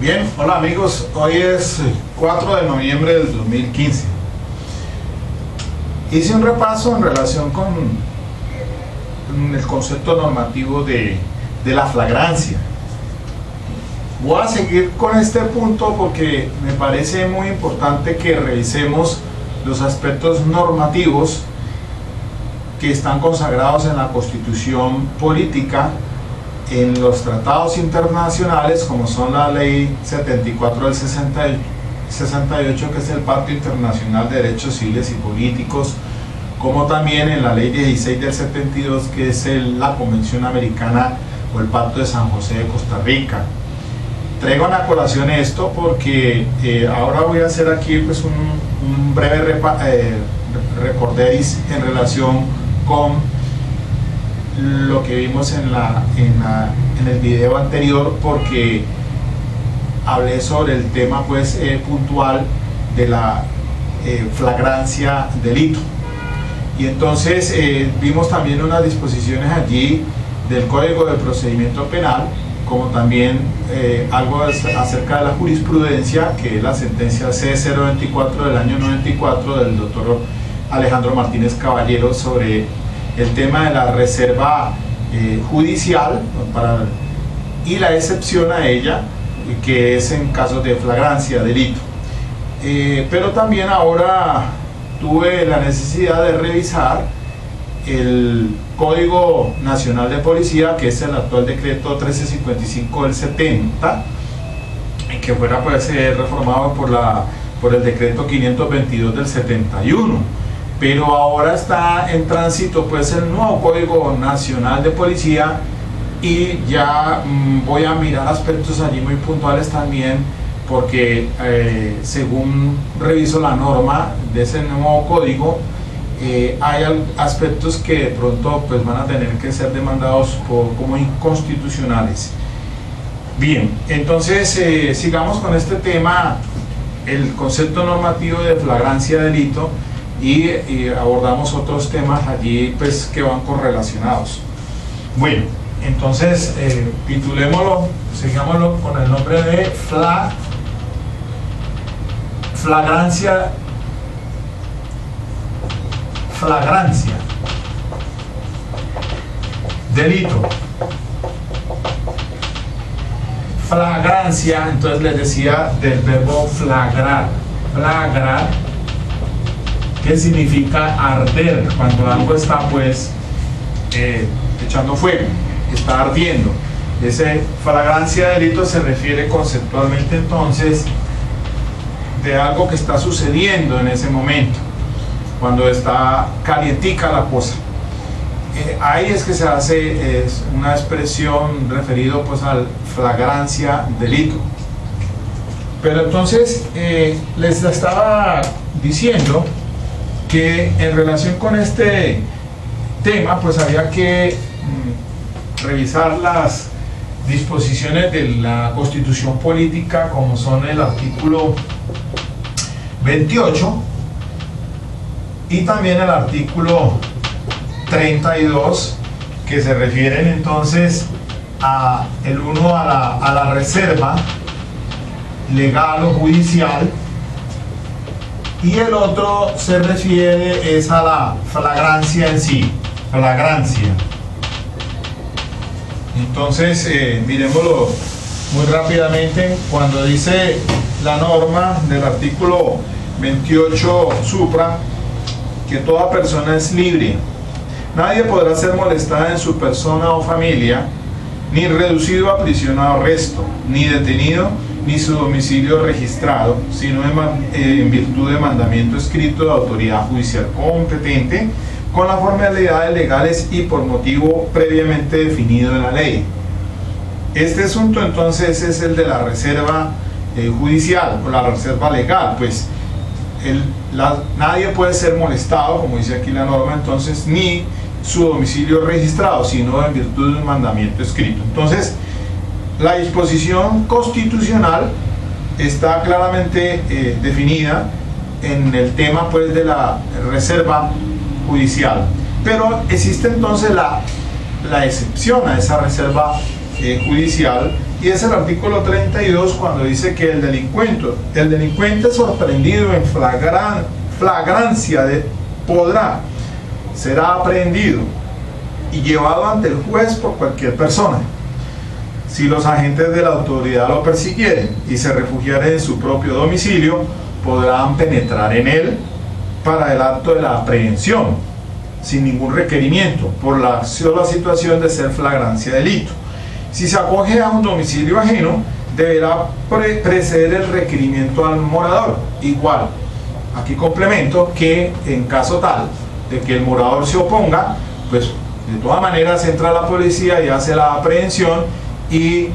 Bien, hola amigos, hoy es 4 de noviembre del 2015. Hice un repaso en relación con el concepto normativo de la flagrancia. Voy a seguir con este punto porque me parece muy importante que revisemos los aspectos normativos que están consagrados en la Constitución política, en los tratados internacionales, como son la Ley 74 del 68, que es el Pacto Internacional de Derechos Civiles y Políticos, como también en la Ley 16 del 72, que es la Convención Americana o el Pacto de San José de Costa Rica. Traigo a colación esto porque ahora voy a hacer aquí pues un breve recorderis en relación con lo que vimos en el video anterior, porque hablé sobre el tema pues puntual de la flagrancia delito, y entonces vimos también unas disposiciones allí del Código de Procedimiento Penal, como también algo acerca de la jurisprudencia, que es la sentencia C024 del año 94 del doctor Alejandro Martínez Caballero sobre el tema de la reserva judicial y la excepción a ella, que es en casos de flagrancia, delito. Pero también ahora tuve la necesidad de revisar el Código Nacional de Policía, que es el actual decreto 1355 del 70, que fuera pues reformado por el decreto 522 del 71. Pero ahora está en tránsito pues el nuevo Código Nacional de Policía, y ya voy a mirar aspectos allí muy puntuales también, porque según reviso la norma de ese nuevo código, hay aspectos que de pronto pues van a tener que ser demandados como inconstitucionales. Bien, entonces sigamos con este tema, el concepto normativo de flagrancia delito, y abordamos otros temas allí pues que van correlacionados. Bueno, entonces titulémoslo, sigámoslo con el nombre de flagrancia delito. Flagrancia, entonces les decía del verbo flagrar, que significa arder, cuando algo está pues echando fuego, está ardiendo. Ese flagrancia delito se refiere conceptualmente entonces de algo que está sucediendo en ese momento, cuando está calientica la cosa. Ahí es que se hace una expresión referido pues al flagrancia delito. Pero entonces les estaba diciendo que en relación con este tema pues había que revisar las disposiciones de la Constitución política, como son el artículo 28 y también el artículo 32, que se refieren entonces el uno a la reserva legal o judicial, y el otro se refiere es a la flagrancia en sí, flagrancia. Entonces miremoslo muy rápidamente. Cuando dice la norma del artículo 28 supra, que toda persona es libre, nadie podrá ser molestada en su persona o familia, ni reducido a prisión o arresto, ni detenido, ni su domicilio registrado, sino en virtud de mandamiento escrito de autoridad judicial competente, con las formalidades legales y por motivo previamente definido en la ley. Este asunto entonces es el de la reserva judicial o la reserva legal. Pues nadie puede ser molestado, como dice aquí la norma, entonces, ni su domicilio registrado, sino en virtud de un mandamiento escrito. Entonces, la disposición constitucional está claramente definida en el tema pues de la reserva judicial, pero existe entonces la excepción a esa reserva judicial, y es el artículo 32 cuando dice que el delincuente sorprendido en flagrancia será aprehendido y llevado ante el juez por cualquier persona. Si los agentes de la autoridad lo persiguieren y se refugiaren en su propio domicilio, podrán penetrar en él para el acto de la aprehensión, sin ningún requerimiento, por la sola situación de ser flagrancia delito. Si se acoge a un domicilio ajeno, deberá preceder el requerimiento al morador. Igual, aquí complemento que en caso tal de que el morador se oponga, pues de todas maneras entra la policía y hace la aprehensión y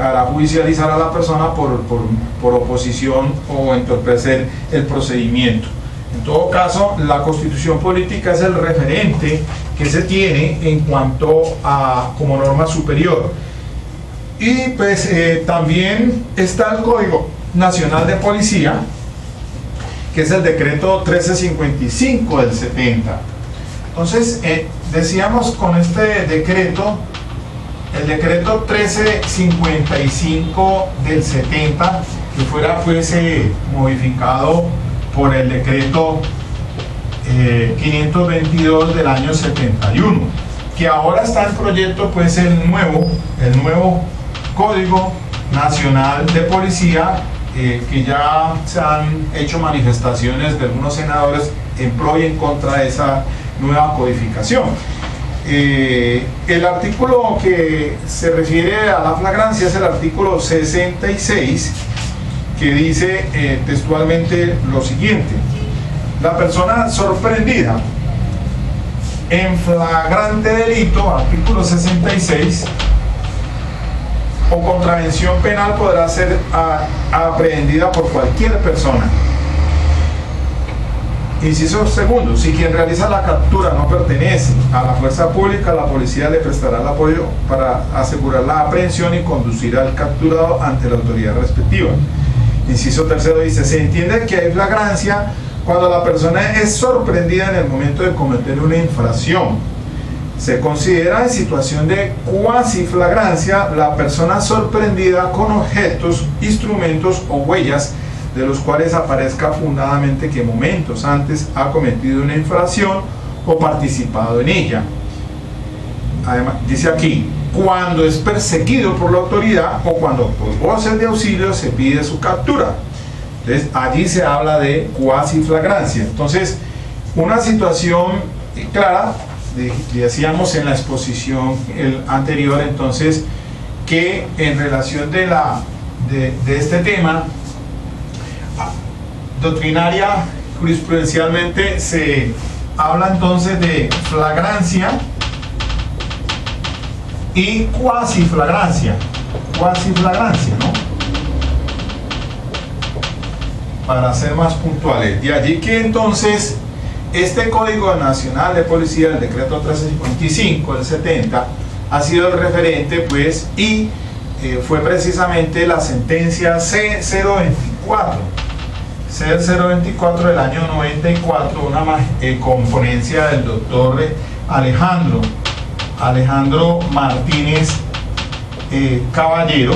hará judicializar a la persona por oposición o entorpecer el procedimiento. En todo caso, la Constitución Política es el referente que se tiene en cuanto a como norma superior. Y pues también está el Código Nacional de Policía, que es el decreto 1355 del 70. Entonces, decíamos con este decreto, el decreto 1355 del 70, que fuera pues modificado por el decreto 522 del año 71, que ahora está en proyecto pues el nuevo Código Nacional de Policía, que ya se han hecho manifestaciones de algunos senadores en pro y en contra de esa nueva codificación. El artículo que se refiere a la flagrancia es el artículo 66, que dice textualmente lo siguiente: la persona sorprendida en flagrante delito, artículo 66, o contravención penal podrá ser aprehendida por cualquier persona. Inciso segundo, si quien realiza la captura no pertenece a la fuerza pública, la policía le prestará el apoyo para asegurar la aprehensión y conducir al capturado ante la autoridad respectiva. Inciso tercero dice, se entiende que hay flagrancia cuando la persona es sorprendida en el momento de cometer una infracción. Se considera en situación de cuasi flagrancia la persona sorprendida con objetos, instrumentos o huellas de los cuales aparezca fundadamente que momentos antes ha cometido una infracción o participado en ella. Además, dice aquí, cuando es perseguido por la autoridad o cuando por voces de auxilio se pide su captura. Entonces, allí se habla de cuasi flagrancia. Entonces, una situación clara, decíamos en la exposición anterior, entonces, que en relación de este tema, doctrinaria, jurisprudencialmente, se habla entonces de flagrancia y cuasi flagrancia, ¿no? Para ser más puntuales. De allí que entonces este Código Nacional de Policía, el decreto 1355 del 70, ha sido el referente, pues, y fue precisamente la sentencia C024 del año 94, una con ponencia del doctor Alejandro Martínez Caballero,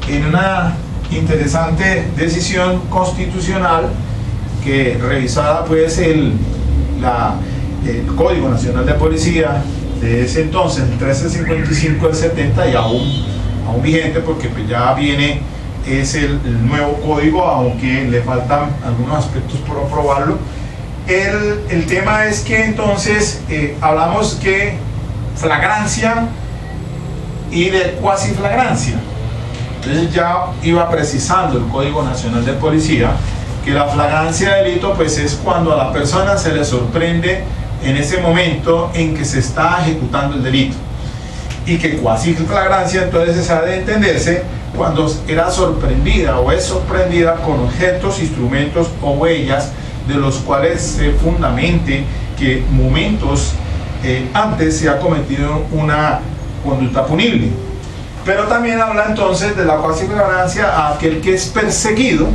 en una interesante decisión constitucional que revisada pues el Código Nacional de Policía de ese entonces, el 1355 del 70, y aún vigente, porque pues ya es el nuevo código, aunque le faltan algunos aspectos por aprobarlo. El tema es que entonces hablamos que flagrancia y de cuasi flagrancia. Entonces ya iba precisando el Código Nacional de Policía que la flagrancia de delito pues es cuando a la persona se le sorprende en ese momento en que se está ejecutando el delito, y que cuasi flagrancia entonces ha de entenderse cuando era sorprendida o es sorprendida con objetos, instrumentos o huellas de los cuales se fundamente que momentos antes se ha cometido una conducta punible. Pero también habla entonces de la cuasi flagrancia a aquel que es perseguido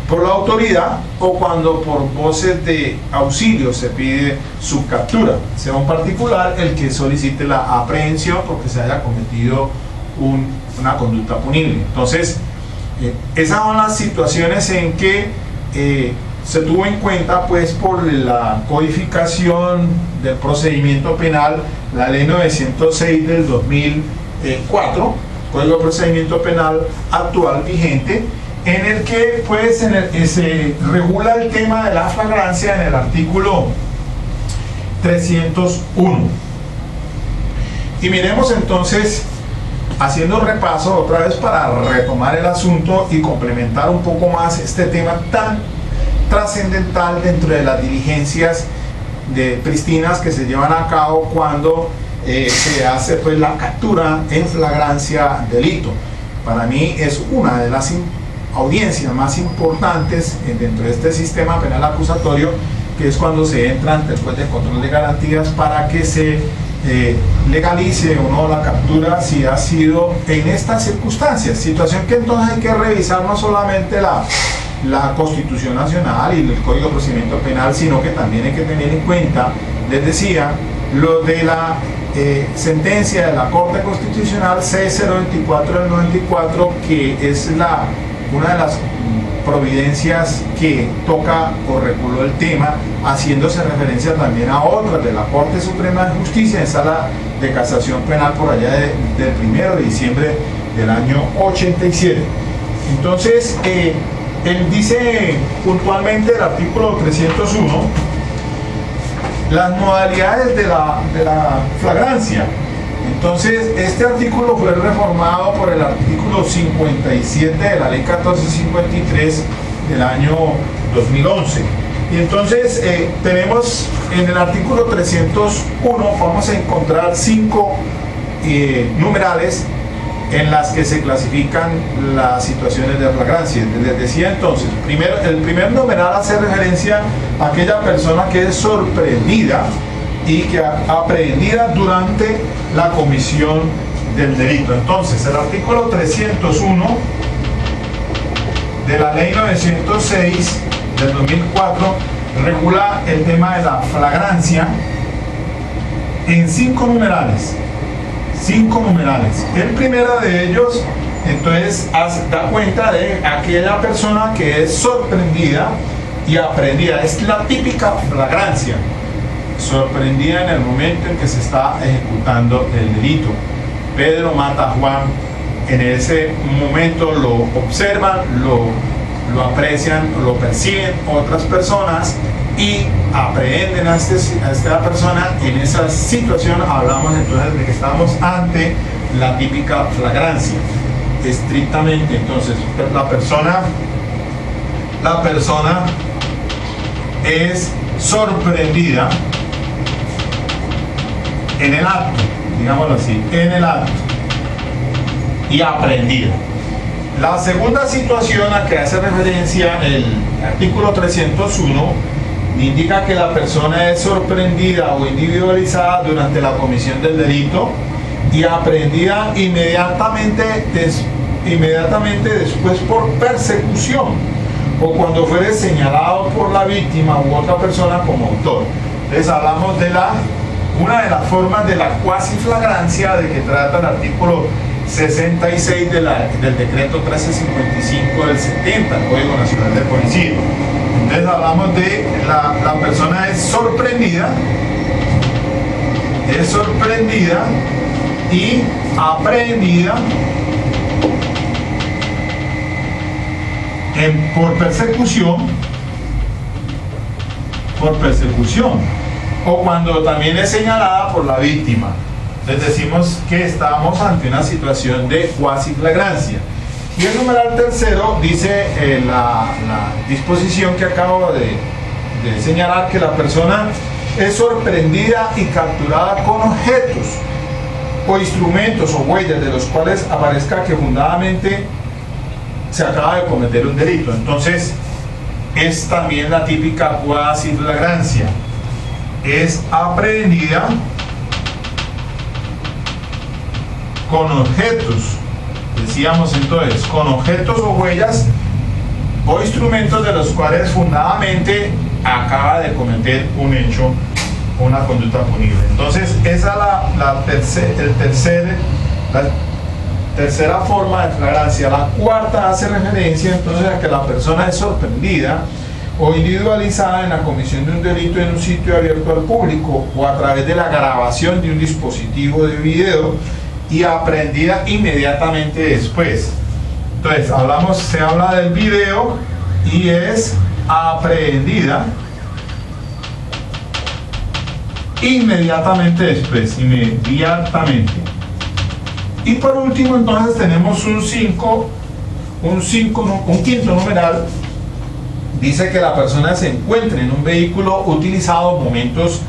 por la autoridad o cuando por voces de auxilio se pide su captura, sea un particular el que solicite la aprehensión porque se haya cometido una conducta punible. Entonces, esas son las situaciones en que se tuvo en cuenta pues por la codificación del procedimiento penal, la ley 906 del 2004, Código de Procedimiento Penal actual vigente, en el que pues se regula el tema de la flagrancia en el artículo 301. Y miremos entonces, haciendo un repaso otra vez para retomar el asunto y complementar un poco más este tema tan trascendental dentro de las diligencias prístinas que se llevan a cabo cuando se hace pues la captura en flagrancia delito. Para mí es una de las audiencias más importantes dentro de este sistema penal acusatorio, que es cuando se entra ante el juez de control de garantías para que se legalice o no la captura si ha sido en estas circunstancias, situación que entonces hay que revisar no solamente la Constitución Nacional y el Código de Procedimiento Penal, sino que también hay que tener en cuenta, les decía, lo de la sentencia de la Corte Constitucional C024 del 94, que es una de las providencias que toca o reguló el tema, haciéndose referencia también a otras de la Corte Suprema de Justicia en sala de casación penal por allá del 1 de diciembre del año 87. Entonces, él dice puntualmente el artículo 301 las modalidades de la flagrancia. Entonces, este artículo fue reformado por el artículo 57 de la ley 1453 del año 2011. Y entonces tenemos en el artículo 301, vamos a encontrar 5 numerales en las que se clasifican las situaciones de flagrancia. Les decía entonces, el primer numeral hace referencia a aquella persona que es sorprendida y que aprehendida durante la comisión del delito. Entonces, el artículo 301 de la ley 906 del 2004 regula el tema de la flagrancia en 5 numerales. 5 numerales. El primero de ellos, entonces, da cuenta de aquella persona que es sorprendida y aprehendida. Es la típica flagrancia. Sorprendida en el momento en que se está ejecutando el delito. Pedro mata a Juan. En ese momento lo observan, lo aprecian, lo persiguen otras personas y aprehenden a esta persona. En esa situación hablamos entonces de que estamos ante la típica flagrancia. Estrictamente, entonces, la persona es sorprendida en el acto, digámoslo así, en el acto, y aprehendida. La segunda situación a que hace referencia el artículo 301 indica que la persona es sorprendida o individualizada durante la comisión del delito y aprehendida inmediatamente después por persecución o cuando fuere señalado por la víctima u otra persona como autor. Entonces hablamos de una de las formas de la cuasi flagrancia de que trata el artículo 66 del decreto 1355 del 70, el Código Nacional de Policía. Entonces hablamos de la persona es sorprendida y aprehendida por persecución o cuando también es señalada por la víctima. Entonces decimos que estamos ante una situación de cuasi flagrancia. Y el numeral tercero dice la disposición que acabo de señalar, que la persona es sorprendida y capturada con objetos o instrumentos o huellas de los cuales aparezca que fundadamente se acaba de cometer un delito. Entonces es también la típica cuasi flagrancia. Es aprehendida con objetos, decíamos entonces, con objetos o huellas o instrumentos de los cuales fundadamente acaba de cometer un hecho o una conducta punible. Entonces esa es tercera forma de flagrancia. La cuarta hace referencia entonces a que la persona es sorprendida o individualizada en la comisión de un delito en un sitio abierto al público o a través de la grabación de un dispositivo de video y aprehendida inmediatamente después. Entonces se habla del video y es aprehendida inmediatamente después, inmediatamente. Y por último entonces tenemos un quinto numeral. Dice que la persona se encuentre en un vehículo utilizado momentos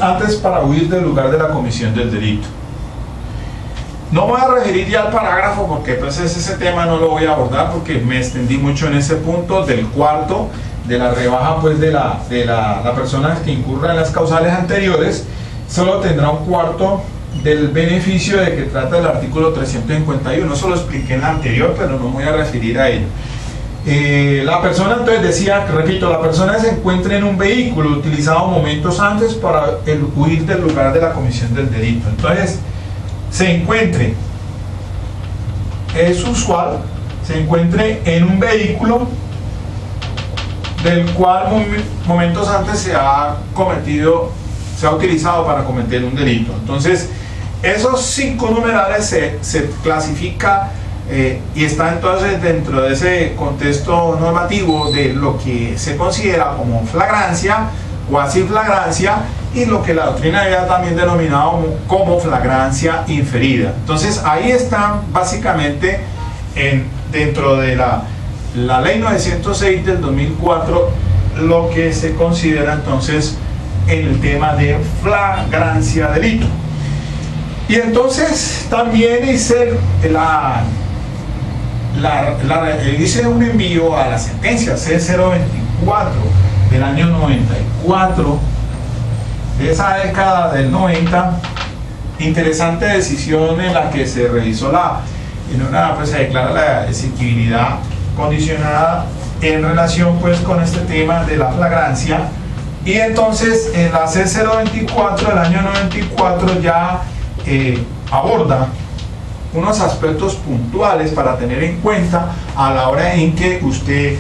antes para huir del lugar de la comisión del delito. No voy a referir ya al parágrafo porque pues ese tema no lo voy a abordar porque me extendí mucho en ese punto del cuarto, de la rebaja pues de la persona que incurra en las causales anteriores. Solo tendrá un cuarto del beneficio de que trata el artículo 351. Eso lo expliqué en la anterior, pero no me voy a referir a ello. La persona entonces decía, repito, la persona se encuentra en un vehículo utilizado momentos antes para huir del lugar de la comisión del delito. Entonces, se encuentre, es usual, se encuentre en un vehículo del cual momentos antes se ha utilizado para cometer un delito. Entonces, esos 5 numerales se clasifica y está entonces dentro de ese contexto normativo de lo que se considera como flagrancia, cuasi flagrancia, y lo que la doctrina había también denominado como flagrancia inferida. Entonces ahí están básicamente dentro de la ley 906 del 2004 lo que se considera entonces en el tema de flagrancia delito. Y entonces también hice hice un envío a la sentencia C024 del año 94 de esa década del 90. Interesante decisión en la que se revisó se declara la exigibilidad condicionada en relación pues con este tema de la flagrancia. Y entonces en la C024 del año 94 ya aborda unos aspectos puntuales para tener en cuenta a la hora en que usted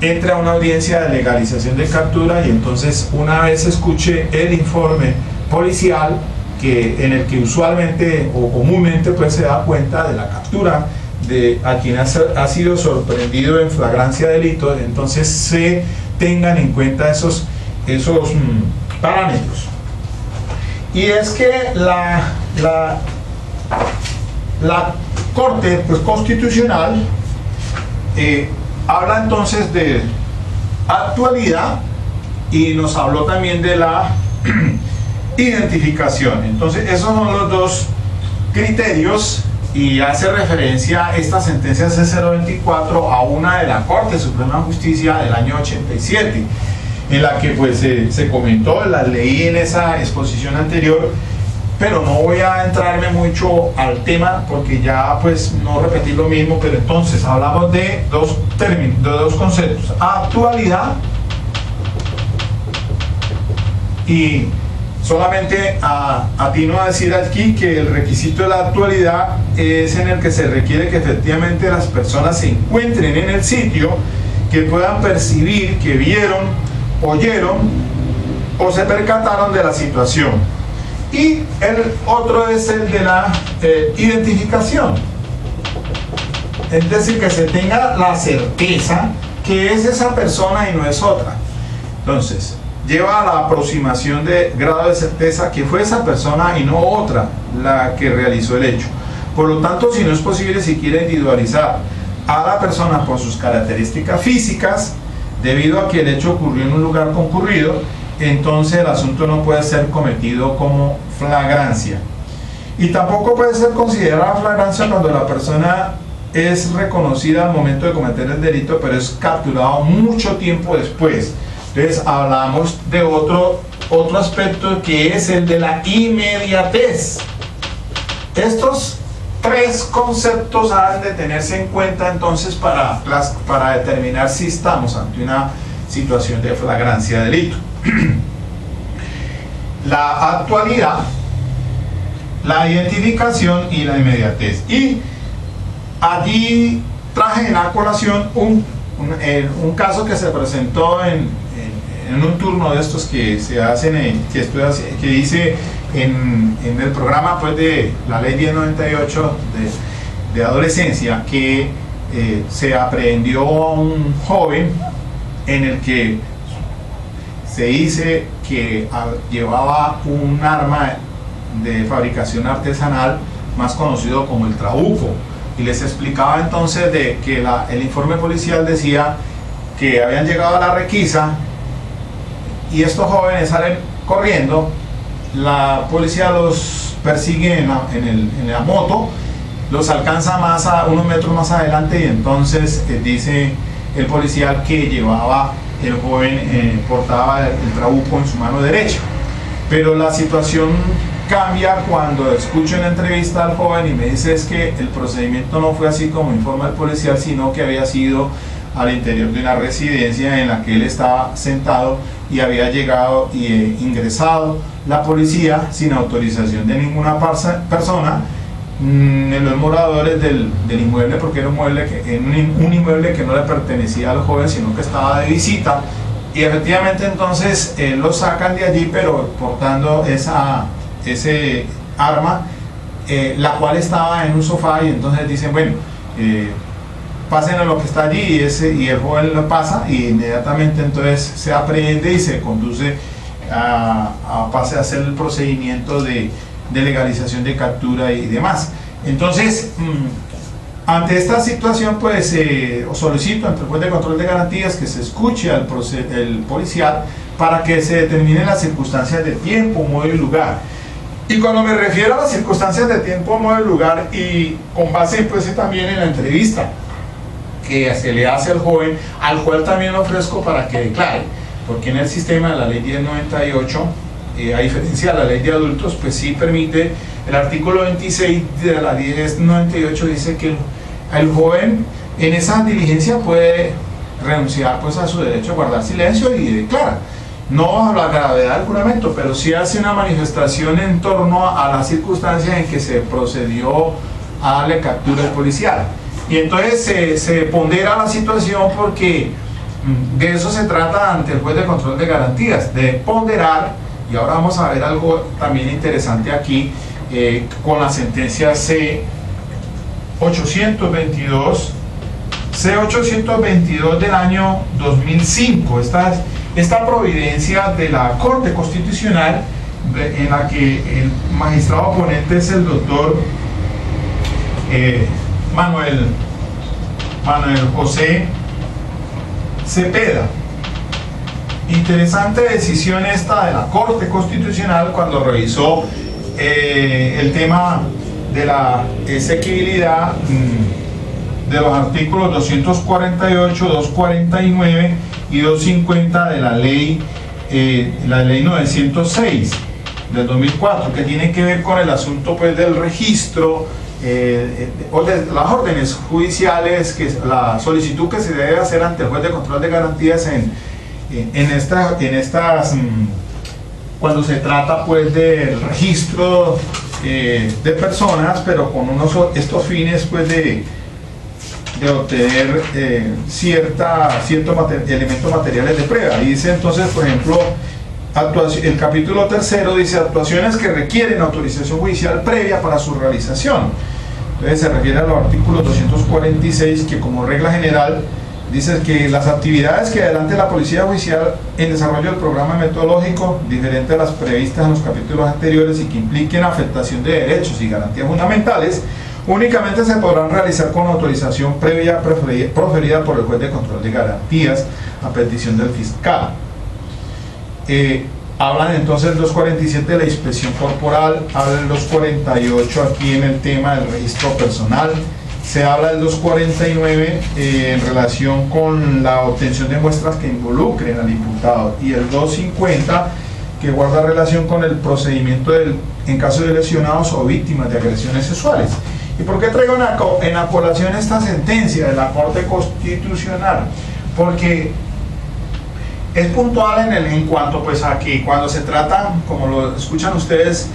entre a una audiencia de legalización de captura, y entonces una vez escuche el informe policial en el que usualmente o comúnmente pues se da cuenta de la captura de a quien ha sido sorprendido en flagrancia de delito, entonces se tengan en cuenta esos parámetros. Y es que la Corte pues, Constitucional habla entonces de actualidad y nos habló también de la identificación. Entonces esos son los dos criterios y hace referencia esta sentencia C024 a una de la Corte Suprema de Justicia del año 87, en la que pues se comentó, la leí en esa exposición anterior, pero no voy a entrarme mucho al tema porque ya pues no repetir lo mismo. Pero entonces hablamos de dos términos, de dos conceptos: actualidad, y solamente atino a decir aquí que el requisito de la actualidad es en el que se requiere que efectivamente las personas se encuentren en el sitio, que puedan percibir, que vieron, oyeron o se percataron de la situación. Y el otro es el de la identificación, es decir, que se tenga la certeza que es esa persona y no es otra. Entonces lleva a la aproximación de grado de certeza que fue esa persona y no otra la que realizó el hecho. Por lo tanto, si no es posible siquiera individualizar a la persona por sus características físicas, debido a que el hecho ocurrió en un lugar concurrido, entonces el asunto no puede ser cometido como flagrancia. Y tampoco puede ser considerada flagrancia cuando la persona es reconocida al momento de cometer el delito, pero es capturado mucho tiempo después. Entonces hablamos de otro aspecto, que es el de la inmediatez. Estos tres conceptos han de tenerse en cuenta entonces para determinar si estamos ante una situación de flagrancia de delito. la actualidad, la identificación y la inmediatez. Y allí traje en la colación un caso que se presentó en un turno de estos que se hacen, que hice en el programa pues, de la ley 1098 de adolescencia, que se aprehendió a un joven en el que se dice que llevaba un arma de fabricación artesanal más conocido como el trabuco, y les explicaba entonces de que el informe policial decía que habían llegado a la requisa y estos jóvenes salen corriendo, la policía los persigue en la moto, los alcanza unos metros más adelante, y entonces dice el policial que llevaba el joven, portaba el trabuco en su mano derecha. Pero la situación cambia cuando escucho en la entrevista al joven y me dice es que el procedimiento no fue así como informa el policial, sino que había sido al interior de una residencia en la que él estaba sentado y había llegado e ingresado la policía sin autorización de ninguna persona en los moradores del inmueble, porque era un inmueble que no le pertenecía al joven, sino que estaba de visita, y efectivamente entonces lo sacan de allí, pero portando ese arma, la cual estaba en un sofá, y entonces dicen, bueno, pasen a lo que está allí, y el joven lo pasa, y inmediatamente entonces se aprehende y se conduce a hacer el procedimiento de legalización de captura y demás. Entonces, ante esta situación, pues solicito ante el juez de control de garantías que se escuche al policial para que se determinen las circunstancias de tiempo, modo y lugar. Y cuando me refiero a las circunstancias de tiempo, modo y lugar, y con base pues también en la entrevista que se le hace al joven, al cual también ofrezco para que declare, porque en el sistema de la ley 1098, a diferencia de la ley de adultos, pues sí permite, el artículo 26 de la 1098 dice que el joven en esa diligencia puede renunciar pues a su derecho a guardar silencio y declara, no bajo la gravedad del juramento, pero sí hace una manifestación en torno a las circunstancias en que se procedió a darle captura al policial. Y entonces se pondera la situación, porque de eso se trata ante el juez de control de garantías, de ponderar. Y ahora vamos a ver algo también interesante aquí, con la sentencia C822 del año 2005. Esta providencia de la Corte Constitucional, en la que el magistrado ponente es el doctor Manuel José Cepeda. Interesante decisión esta de la Corte Constitucional cuando revisó el tema de la exequibilidad de los artículos 248, 249 y 250 de la ley 906 del 2004, que tiene que ver con el asunto pues del registro o de las órdenes judiciales, que la solicitud que se debe hacer ante el juez de control de garantías cuando se trata pues del registro de personas, pero con estos fines pues de obtener elementos materiales de prueba. Y dice entonces, por ejemplo, el capítulo 3 dice actuaciones que requieren autorización judicial previa para su realización. Entonces se refiere a los artículos 246, que como regla general dice que las actividades que adelante la Policía Judicial en desarrollo del programa metodológico, diferente a las previstas en los capítulos anteriores y que impliquen afectación de derechos y garantías fundamentales, únicamente se podrán realizar con autorización previa proferida por el juez de control de garantías a petición del fiscal. Hablan entonces el 247 de la inspección corporal, habla el 248 aquí en el tema del registro personal, se habla del 249 en relación con la obtención de muestras que involucren al imputado, y el 250 que guarda relación con el procedimiento en caso de lesionados o víctimas de agresiones sexuales. ¿Y por qué traigo en la colación esta sentencia de la Corte Constitucional? Porque es puntual en cuanto pues a que cuando se trata, como lo escuchan ustedes,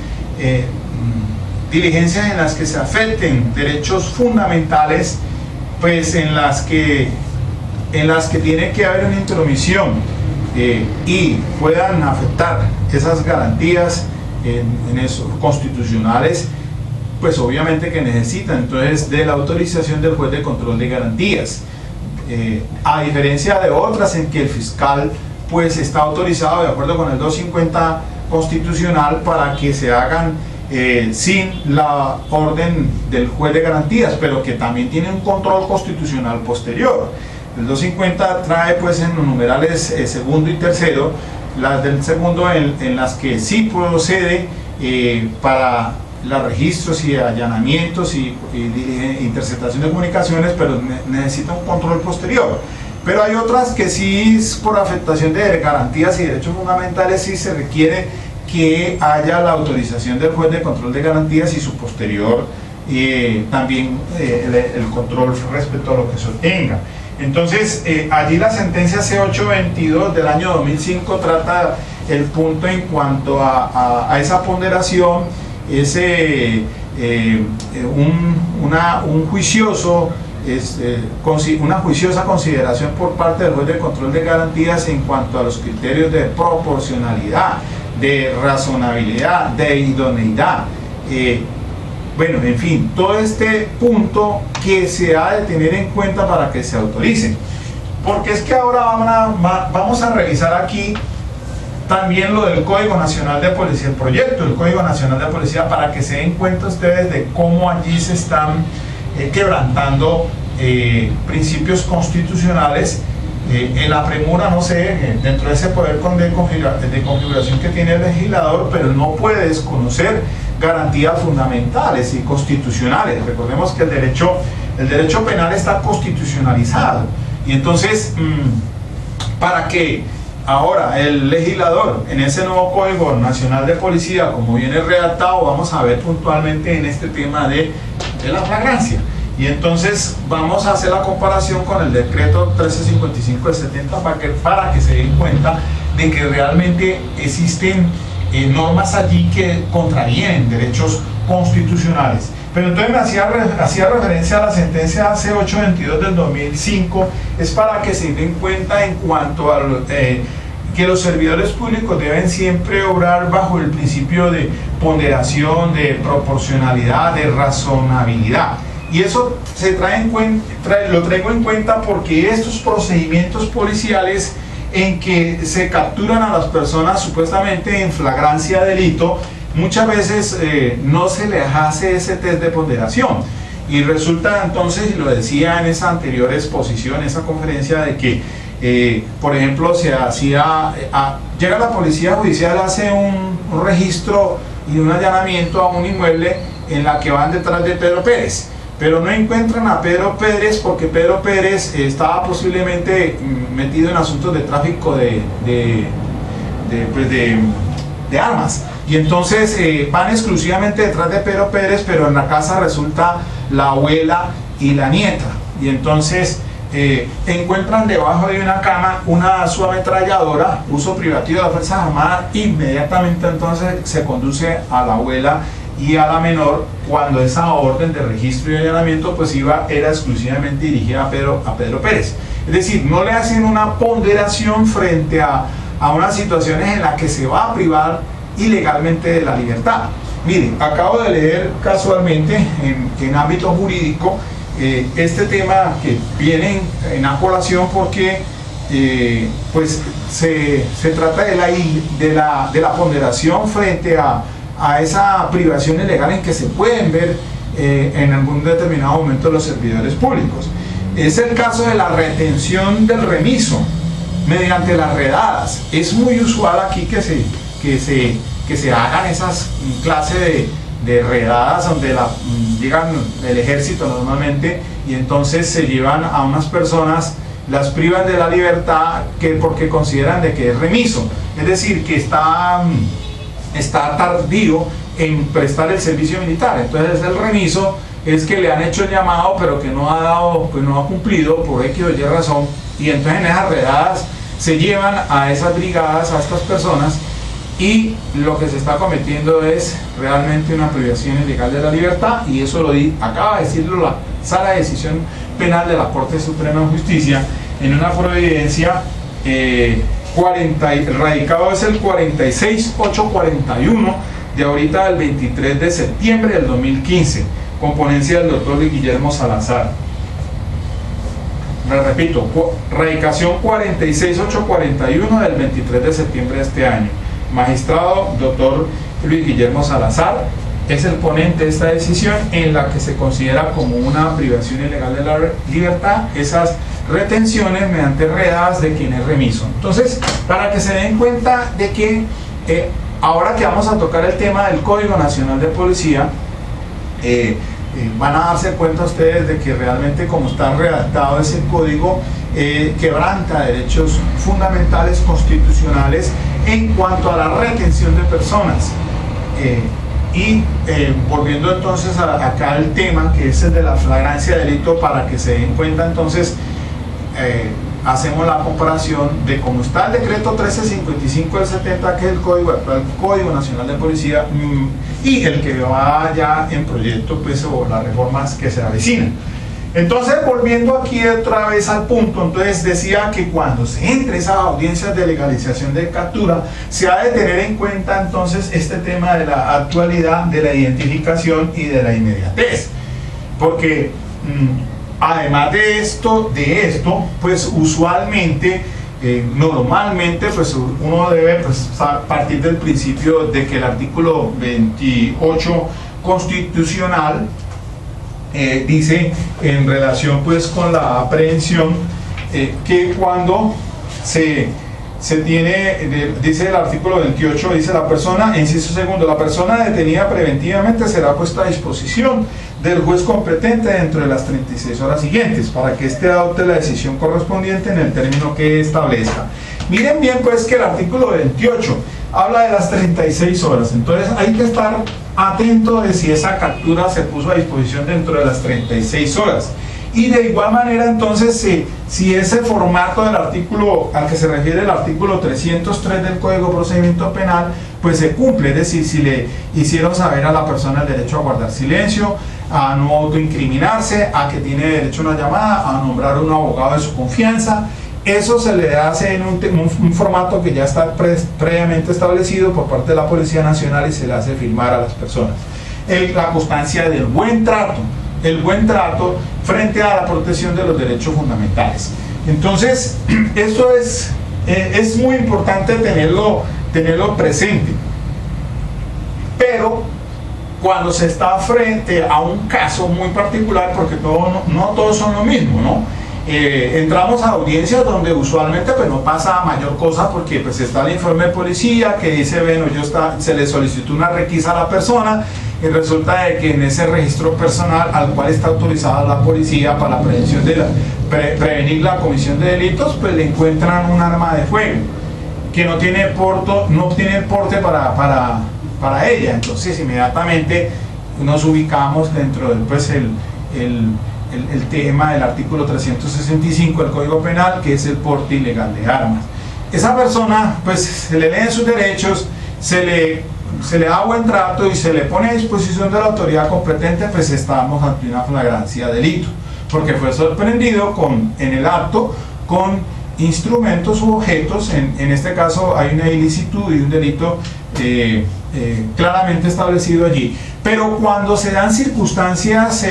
diligencias en las que se afecten derechos fundamentales, pues en las que tiene que haber una intromisión y puedan afectar esas garantías en esos constitucionales, pues obviamente que necesitan entonces de la autorización del juez de control de garantías, a diferencia de otras en que el fiscal pues está autorizado de acuerdo con el 250 constitucional para que se hagan sin la orden del juez de garantías, pero que también tiene un control constitucional posterior. El 250 trae pues en los numerales segundo y tercero, las del segundo en las que sí procede para los registros y allanamientos y interceptación de comunicaciones, pero necesita un control posterior. Pero hay otras que sí, por afectación de garantías y derechos fundamentales, sí se requiere que haya la autorización del juez de control de garantías y su posterior también el control respecto a lo que se obtenga. Entonces, allí la sentencia C822 del año 2005 trata el punto en cuanto a esa ponderación, una juiciosa consideración por parte del juez de control de garantías en cuanto a los criterios de proporcionalidad, de razonabilidad, de idoneidad, bueno, en fin, todo este punto que se ha de tener en cuenta para que se autorice, porque es que ahora vamos a revisar aquí también lo del Código Nacional de Policía, el proyecto del Código Nacional de Policía, para que se den cuenta ustedes de cómo allí se están quebrantando principios constitucionales en la premura, no sé, dentro de ese poder de configuración que tiene el legislador, pero no puede desconocer garantías fundamentales y constitucionales. Recordemos que el derecho penal está constitucionalizado, y entonces para que ahora el legislador en ese nuevo Código Nacional de Policía, como viene redactado, vamos a ver puntualmente en este tema de la flagrancia. Y entonces vamos a hacer la comparación con el decreto 1355 del 70 para que se den cuenta de que realmente existen normas allí que contravienen derechos constitucionales. Pero entonces me hacía referencia a la sentencia C822 del 2005, es para que se den cuenta en cuanto a que los servidores públicos deben siempre obrar bajo el principio de ponderación, de proporcionalidad, de razonabilidad. Y eso lo traigo en cuenta porque estos procedimientos policiales en que se capturan a las personas supuestamente en flagrancia de delito, muchas veces no se les hace ese test de ponderación. Y resulta entonces, y lo decía en esa anterior exposición, esa conferencia, de que, por ejemplo, llega la policía judicial, hace un registro y un allanamiento a un inmueble en la que van detrás de Pedro Pérez, pero no encuentran a Pedro Pérez porque Pedro Pérez estaba posiblemente metido en asuntos de tráfico de armas, y entonces van exclusivamente detrás de Pedro Pérez, pero en la casa resulta la abuela y la nieta, y entonces encuentran debajo de una cama una subametralladora, uso privativo de las Fuerzas Armadas. Inmediatamente entonces se conduce a la abuela y a la menor, cuando esa orden de registro y allanamiento pues era exclusivamente dirigida a Pedro Pérez. Es decir, no le hacen una ponderación frente a unas situaciones en las que se va a privar ilegalmente de la libertad. Miren, acabo de leer casualmente en ámbito jurídico este tema que viene en a colación porque pues se trata de la ponderación frente a esa privación ilegal en que se pueden ver en algún determinado momento los servidores públicos. Es el caso de la retención del remiso mediante las redadas. Es muy usual aquí que se hagan esas clases de redadas donde llegan el ejército normalmente, y entonces se llevan a unas personas, las privan de la libertad porque consideran de que es remiso, es decir, que está tardío en prestar el servicio militar. Entonces el remiso es que le han hecho el llamado pero que no ha cumplido por X o Y razón, y entonces en esas redadas se llevan a esas brigadas, a estas personas, y lo que se está cometiendo es realmente una privación ilegal de la libertad, y eso acaba de decirlo la Sala de Decisión Penal de la Corte Suprema de Justicia en una providencia radicado es el 46841 de ahorita del 23 de septiembre del 2015, con ponencia del doctor Guillermo Salazar. Me repito, radicación 46841 del 23 de septiembre de este año. Magistrado doctor Luis Guillermo Salazar es el ponente de esta decisión, en la que se considera como una privación ilegal de la libertad esas retenciones mediante redadas de quien es remiso. Entonces, para que se den cuenta de que ahora que vamos a tocar el tema del Código Nacional de Policía, van a darse cuenta ustedes de que realmente, como está redactado ese código, quebranta derechos fundamentales constitucionales en cuanto a la retención de personas. Volviendo entonces acá al tema, que es el de la flagrancia de delito, para que se den cuenta entonces, hacemos la comparación de cómo está el decreto 1355 del 70, que es el actual Código Nacional de Policía, y el que va ya en proyecto, pues, o las reformas que se avecinan. Entonces, volviendo aquí otra vez al punto, entonces decía que cuando se entre esas audiencias de legalización de captura, se ha de tener en cuenta entonces este tema de la actualidad, de la identificación y de la inmediatez, porque además de esto, pues usualmente, normalmente, pues uno debe, pues, partir del principio de que el artículo 28 constitucional dice, en relación pues con la aprehensión, que cuando se tiene, dice el artículo 28, dice: la persona, inciso segundo, la persona detenida preventivamente será puesta a disposición del juez competente dentro de las 36 horas siguientes, para que éste adopte la decisión correspondiente en el término que establezca. Miren bien pues que el artículo 28 habla de las 36 horas, entonces hay que estar atento de si esa captura se puso a disposición dentro de las 36 horas. Y de igual manera, entonces, si ese formato del artículo al que se refiere el artículo 303 del Código de Procedimiento Penal, pues se cumple, es decir, si le hicieron saber a la persona el derecho a guardar silencio, a no autoincriminarse, a que tiene derecho a una llamada, a nombrar un abogado de su confianza, eso se le hace en un formato que ya está previamente establecido por parte de la Policía Nacional, y se le hace firmar a las personas. La constancia del buen trato, el buen trato frente a la protección de los derechos fundamentales. Entonces, esto es muy importante tenerlo presente. Pero cuando se está frente a un caso muy particular, porque no todos son lo mismo, ¿no? Entramos a audiencias donde usualmente pues no pasa mayor cosa, porque pues está el informe de policía que dice, bueno, se le solicitó una requisa a la persona, y resulta de que en ese registro personal al cual está autorizada la policía para la prevención de prevenir la comisión de delitos, pues le encuentran un arma de fuego que no tiene porte para ella. Entonces inmediatamente nos ubicamos dentro de pues, el tema del artículo 365 del Código Penal, que es el porte ilegal de armas. Esa persona, pues, se le leen sus derechos, se le da buen trato y se le pone a disposición de la autoridad competente, pues estamos ante una flagrancia de delito, porque fue sorprendido en el acto con instrumentos u objetos. En este caso hay una ilicitud y un delito claramente establecido allí. Pero cuando se dan circunstancias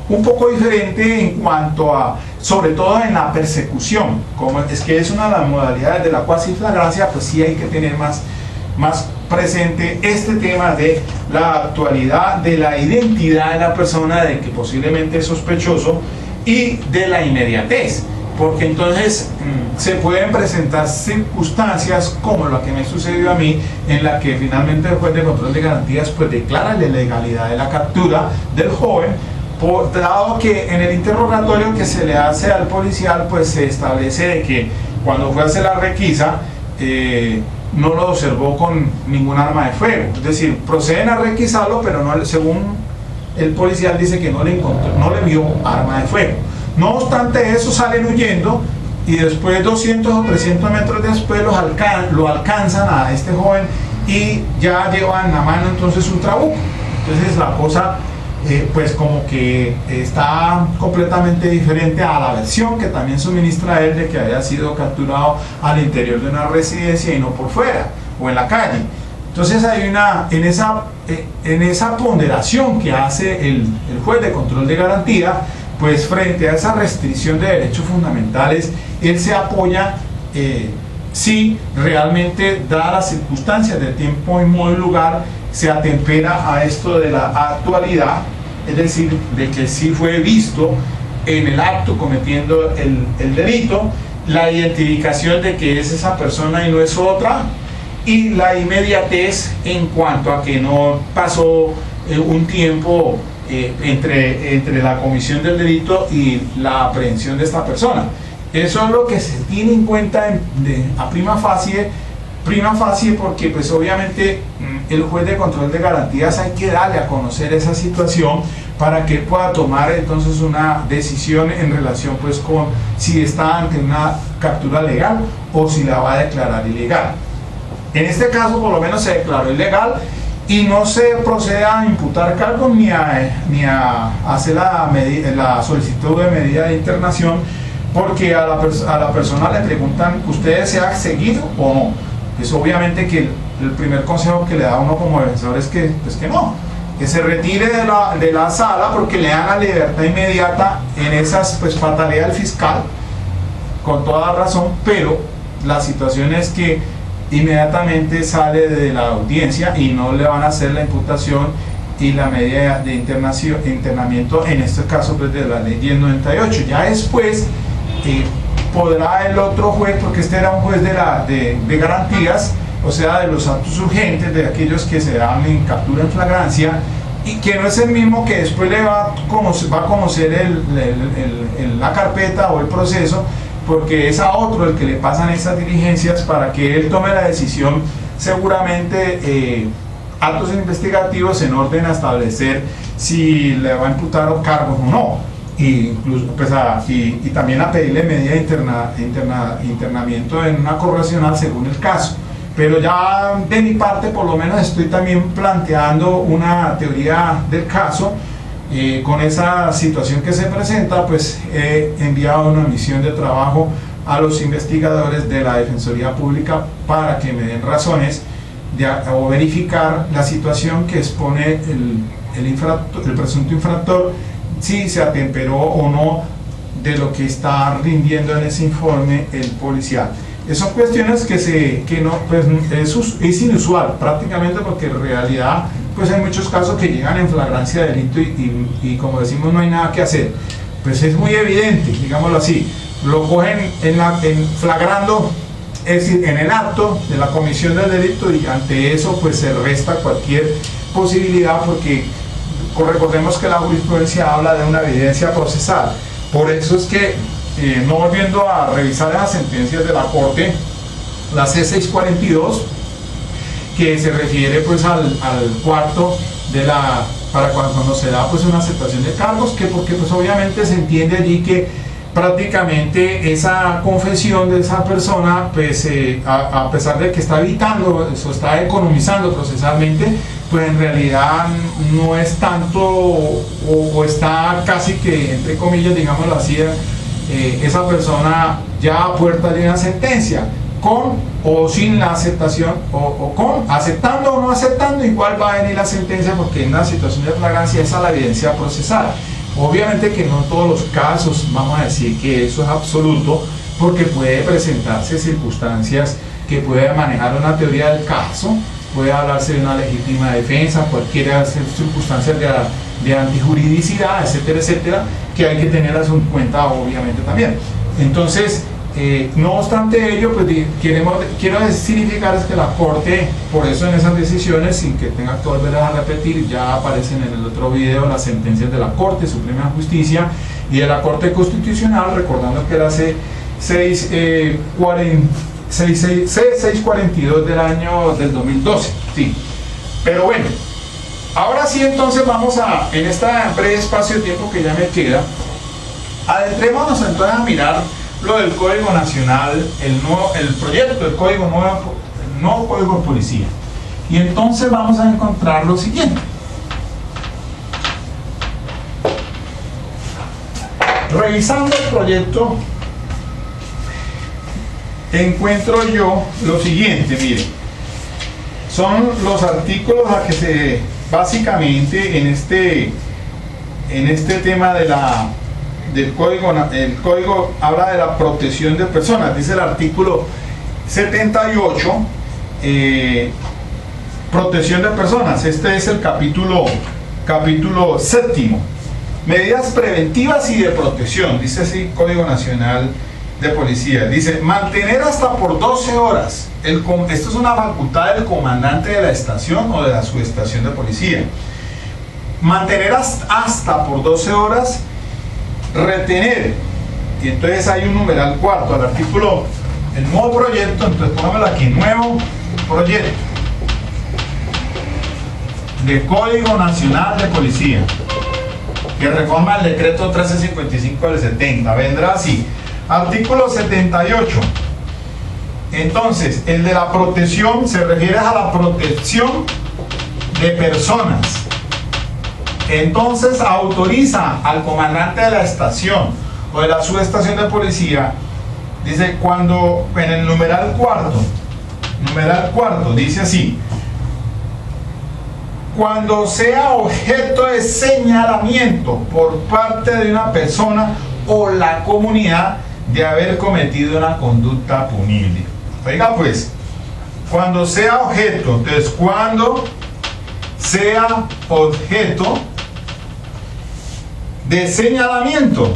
un poco diferente en cuanto a, sobre todo en la persecución, como es que es una de las modalidades de la cuasi flagrancia, pues sí hay que tener más presente este tema de la actualidad, de la identidad de la persona, de que posiblemente es sospechoso, y de la inmediatez, porque entonces se pueden presentar circunstancias como la que me sucedió a mí, en la que finalmente el juez de control de garantías pues declara la ilegalidad de la captura del joven, dado que en el interrogatorio que se le hace al policial, pues se establece de que cuando fue a hacer la requisa, no lo observó con ningún arma de fuego. Es decir, proceden a requisarlo, pero no, según el policial dice que no le vio arma de fuego. No obstante eso, salen huyendo y después 200 o 300 metros después lo alcanzan a este joven y ya llevan en la mano entonces un trabuco. Entonces la cosa pues como que está completamente diferente a la versión que también suministra él de que había sido capturado al interior de una residencia y no por fuera o en la calle. Entonces hay en esa ponderación que hace el juez de control de garantía, pues frente a esa restricción de derechos fundamentales, él se apoya si realmente, dadas las circunstancias de tiempo y modo y lugar, se atempera a esto de la actualidad, es decir, de que sí fue visto en el acto cometiendo el delito, la identificación de que es esa persona y no es otra, y la inmediatez en cuanto a que no pasó un tiempo entre la comisión del delito y la aprehensión de esta persona. Eso es lo que se tiene en cuenta a prima facie, porque pues obviamente el juez de control de garantías hay que darle a conocer esa situación para que pueda tomar entonces una decisión en relación pues con si está ante una captura legal o si la va a declarar ilegal. En este caso por lo menos se declaró ilegal y no se procede a imputar cargos ni a hacer la solicitud de medida de internación, porque a la persona le preguntan, ¿usted desea seguir o no? Pues obviamente que el primer consejo que le da uno como defensor es que no, que se retire de la sala, porque le dan la libertad inmediata en esas pues fatalidad del fiscal, con toda razón, pero la situación es que inmediatamente sale de la audiencia y no le van a hacer la imputación y la medida de internamiento, en este caso pues de la ley 1098. Ya después podrá el otro juez, porque este era un juez de garantías, o sea, de los actos urgentes, de aquellos que se dan en captura en flagrancia, y que no es el mismo que después le va a conocer la carpeta o el proceso, porque es a otro el que le pasan esas diligencias para que él tome la decisión, seguramente actos investigativos en orden a establecer si le va a imputar cargos o no. Incluso, pues, y también a pedirle medida de internamiento en una correccional según el caso. Pero ya de mi parte por lo menos estoy también planteando una teoría del caso. Con esa situación que se presenta, pues he enviado una misión de trabajo a los investigadores de la Defensoría Pública para que me den razones o verificar la situación que expone el presunto infractor, si se atemperó o no de lo que está rindiendo en ese informe el policial. Son cuestiones que no, pues, es inusual prácticamente, porque en realidad pues hay muchos casos que llegan en flagrancia de delito y como decimos no hay nada que hacer. Pues es muy evidente, digámoslo así, lo cogen en flagrando, es decir, en el acto de la comisión del delito, y ante eso pues se resta cualquier posibilidad, porque recordemos que la jurisprudencia habla de una evidencia procesal. Por eso es que, no volviendo a revisar las sentencias de la Corte, la C642, que se refiere pues al cuarto para cuando se da pues una aceptación de cargos, que porque pues obviamente se entiende allí que prácticamente esa confesión de esa persona pues a pesar de que está evitando eso, está economizando procesalmente, pues en realidad no es tanto o está casi que, entre comillas, digámoslo así, esa persona ya a puerta de una sentencia, con o sin la aceptación, o con aceptando o no aceptando, igual va a venir la sentencia, porque en una situación de flagrancia esa es la evidencia procesal. Obviamente que no en todos los casos vamos a decir que eso es absoluto, porque puede presentarse circunstancias que puede manejar una teoría del caso, puede hablarse de una legítima defensa, cualquiera de las circunstancias de antijuridicidad, etcétera, etcétera, que hay que tenerlas en cuenta obviamente también. Entonces, no obstante ello, pues quiero significar es que la Corte, por eso en esas decisiones, sin que tenga que volverlas a repetir, ya aparecen en el otro video las sentencias de la Corte Suprema de Justicia y de la Corte Constitucional, recordando que la C642 del 2012, sí. Pero bueno, ahora sí, entonces vamos en este breve espacio de tiempo que ya me queda, adentrémonos entonces a mirar lo del Código Nacional, el proyecto del Código Nuevo, el nuevo Código de Policía. Y entonces vamos a encontrar lo siguiente. Revisando el proyecto, encuentro yo lo siguiente, miren. Son los artículos a que se, básicamente en este tema del código, el código habla de la protección de personas, dice el artículo 78, protección de personas. Este es el capítulo séptimo. Medidas preventivas y de protección, dice así Código Nacional de Policía. Dice, mantener hasta por 12 horas. Esto es una facultad del comandante de la estación o de la subestación de policía. Mantener hasta por 12 horas, retener. Y entonces hay un numeral cuarto al artículo, el nuevo proyecto, entonces pongámoslo aquí, nuevo proyecto de Código Nacional de Policía, que reforma el decreto 1355 del 70, vendrá así, artículo 78. Entonces, el de la protección se refiere a la protección de personas. Entonces, autoriza al comandante de la estación o de la subestación de policía, dice, cuando en el numeral cuarto, dice así: cuando sea objeto de señalamiento por parte de una persona o la comunidad de haber cometido una conducta punible. Oiga pues, cuando sea objeto, entonces cuando sea objeto de señalamiento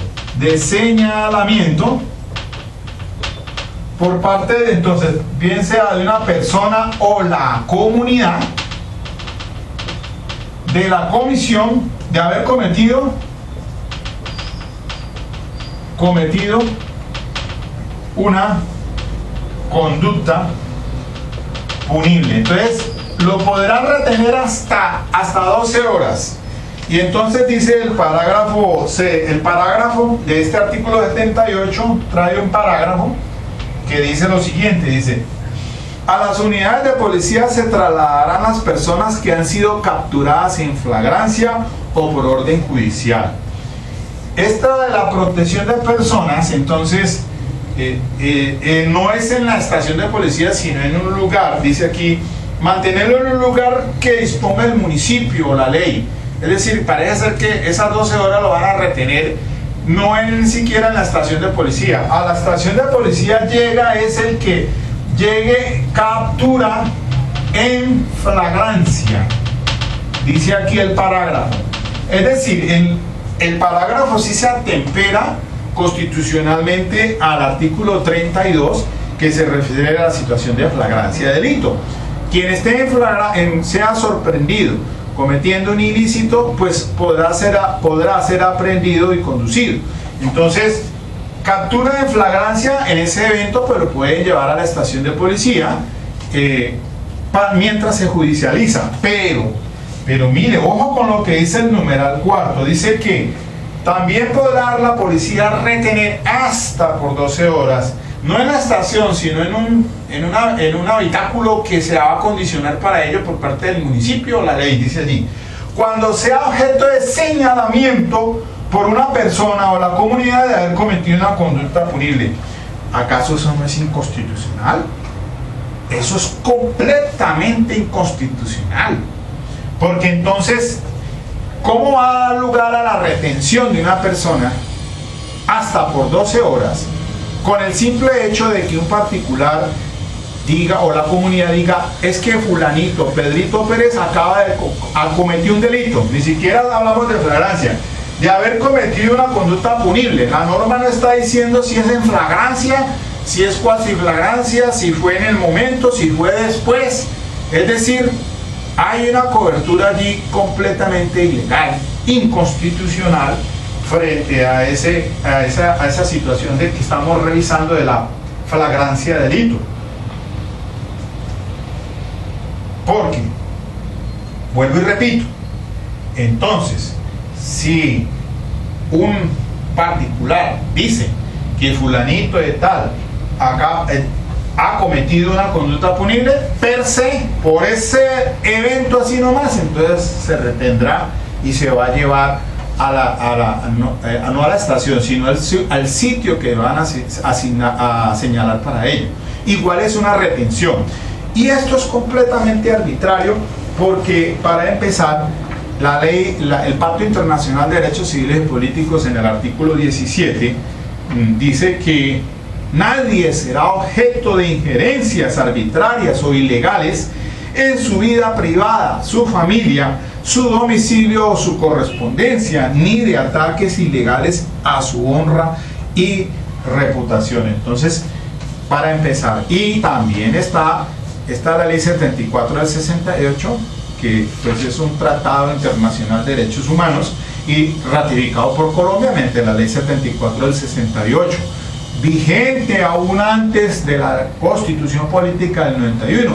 por parte de, entonces, bien sea de una persona o la comunidad, de la comisión de haber cometido una conducta punible. Entonces lo podrán retener hasta 12 horas. Y entonces dice el parágrafo C, el parágrafo de este artículo 78 trae un parágrafo que dice lo siguiente, dice: a las unidades de policía se trasladarán las personas que han sido capturadas en flagrancia o por orden judicial. Esta de la protección de personas, entonces, no es en la estación de policía, sino en un lugar, dice aquí, mantenerlo en un lugar que disponga el municipio o la ley. Es decir, parece ser que esas 12 horas lo van a retener, no ni siquiera en la estación de policía. A la estación de policía llega es el que llegue captura en flagrancia, dice aquí el parágrafo. Es decir, el parágrafo sí se atempera constitucionalmente al artículo 32, que se refiere a la situación de flagrancia de delito. Quien esté sea sorprendido cometiendo un ilícito, pues podrá ser aprehendido y conducido. Entonces, captura en flagrancia en ese evento, pero pueden llevar a la estación de policía mientras se judicializa. Pero mire, ojo con lo que dice el numeral cuarto. Dice que también podrá la policía retener hasta por 12 horas, no en la estación, sino en un habitáculo que se va a condicionar para ello por parte del municipio o la ley, dice allí, cuando sea objeto de señalamiento por una persona o la comunidad de haber cometido una conducta punible. ¿Acaso eso no es inconstitucional? Eso es completamente inconstitucional, porque entonces, ¿cómo va a dar lugar a la retención de una persona hasta por 12 horas con el simple hecho de que un particular diga, o la comunidad diga, es que fulanito, Pedrito Pérez acaba de cometer un delito? Ni siquiera hablamos de flagrancia, de haber cometido una conducta punible. La norma no está diciendo si es en flagrancia, si es cuasi flagrancia, si fue en el momento, si fue después. Es decir, hay una cobertura allí completamente ilegal, inconstitucional, frente a esa situación de que estamos revisando de la flagrancia de delito. Porque, vuelvo y repito, entonces, si un particular dice que fulanito de tal ha cometido una conducta punible per se, por ese evento así nomás, entonces se retendrá y se va a llevar no a la estación, sino al sitio que van a señalar para ello. Igual es una retención. Y esto es completamente arbitrario porque, para empezar, la ley, el Pacto Internacional de Derechos Civiles y Políticos, en el artículo 17, dice que nadie será objeto de injerencias arbitrarias o ilegales en su vida privada, su familia, su domicilio o su correspondencia, ni de ataques ilegales a su honra y reputación. Entonces, para empezar, y también está la ley 74 del 68, que pues es un tratado internacional de derechos humanos y ratificado por Colombia mediante la ley 74 del 68, vigente aún antes de la Constitución Política del 91,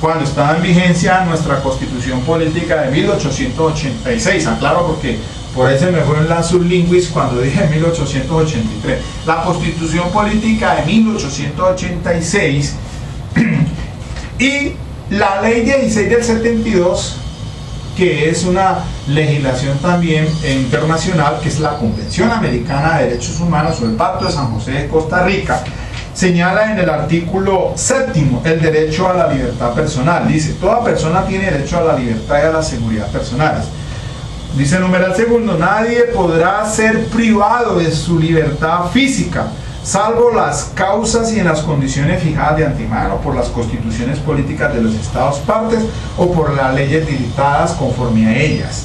cuando estaba en vigencia nuestra Constitución Política de 1886. Aclaro porque por ahí se me fue un lapsus linguis cuando dije 1883. La Constitución Política de 1886 y la Ley 16 del 72, que es una legislación también internacional, que es la Convención Americana de Derechos Humanos o el Pacto de San José de Costa Rica, señala en el artículo 7 el derecho a la libertad personal. Dice: toda persona tiene derecho a la libertad y a la seguridad personales. Dice el numeral segundo: nadie podrá ser privado de su libertad física, salvo las causas y en las condiciones fijadas de antemano por las constituciones políticas de los estados partes o por las leyes dictadas conforme a ellas.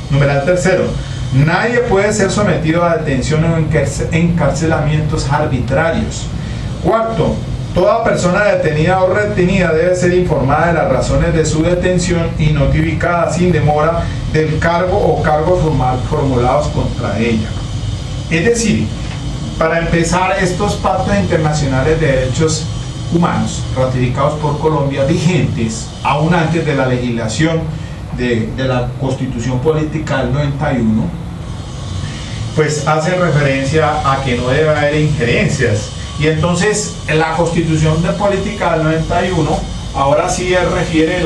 Numeral tercero: nadie puede ser sometido a detención o encarcelamientos arbitrarios. Cuarto: toda persona detenida o retenida debe ser informada de las razones de su detención y notificada sin demora del cargo o cargos formulados contra ella. Es decir, para empezar, estos pactos internacionales de derechos humanos ratificados por Colombia, vigentes aún antes de la legislación de la Constitución Política del 91, pues hacen referencia a que no debe haber injerencias. Y entonces en la Constitución de Política del 91, ahora sí refiere